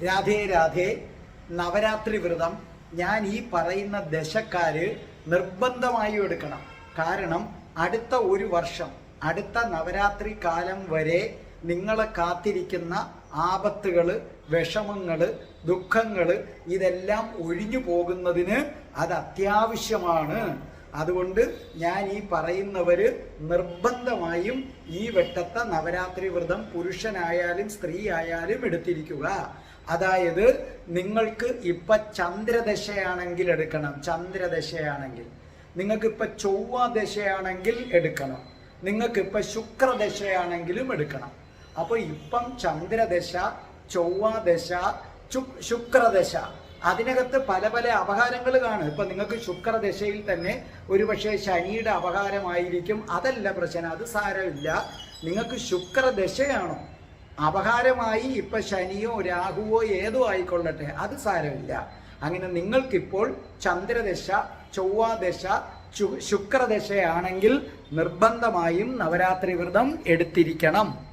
രാധേ രാധേ. നവരാത്രി വ്രതം ഞാൻ ഈ പറയുന്ന ദശക്കാര് നിർബന്ധമായും എടുക്കണം. കാരണം അടുത്ത ഒരു വർഷം, അടുത്ത നവരാത്രി കാലം വരെ നിങ്ങളെ കാത്തിരിക്കുന്ന ആപത്തുകള്, വിഷമങ്ങള്, ദുഃഖങ്ങള് ഇതെല്ലാം ഒഴിഞ്ഞു പോകുന്നതിന് അത് അത്യാവശ്യമാണ്. അതുകൊണ്ട് ഞാൻ ഈ പറയുന്നവര് നിർബന്ധമായും ഈ വെട്ടത്തെ നവരാത്രി വ്രതം പുരുഷനായാലും സ്ത്രീ ആയാലും എടുത്തിരിക്കുക. അതായത് നിങ്ങൾക്ക് ഇപ്പൊ ചന്ദ്രദശയാണെങ്കിൽ എടുക്കണം. ചന്ദ്രദശയാണെങ്കിൽ നിങ്ങൾക്കിപ്പൊ ചൊവ്വ ദശയാണെങ്കിൽ എടുക്കണം. നിങ്ങൾക്കിപ്പൊ ശുക്രദശയാണെങ്കിലും എടുക്കണം. അപ്പൊ ഇപ്പം ചന്ദ്രദശ, ചൊവ്വദശ, ശുക്രദശ, അതിനകത്ത് പല പല അപഹാരങ്ങൾ കാണും. ഇപ്പൊ നിങ്ങൾക്ക് ശുക്രദശയിൽ തന്നെ ഒരുപക്ഷെ ശനിയുടെ അപഹാരമായിരിക്കും. അതല്ല പ്രശ്നം, അത് സാരമില്ല. നിങ്ങൾക്ക് ശുക്രദശയാണോ അപഹാരമായി ഇപ്പൊ ശനിയോ രാഹുവോ ഏതോ ആയിക്കൊള്ളട്ടെ, അത് സാരമില്ല. അങ്ങനെ നിങ്ങൾക്കിപ്പോൾ ചന്ദ്രദശ, ചൊവ്വദശ, ശുക്രദശയാണെങ്കിൽ നിർബന്ധമായും നവരാത്രി വ്രതം എടുത്തിരിക്കണം.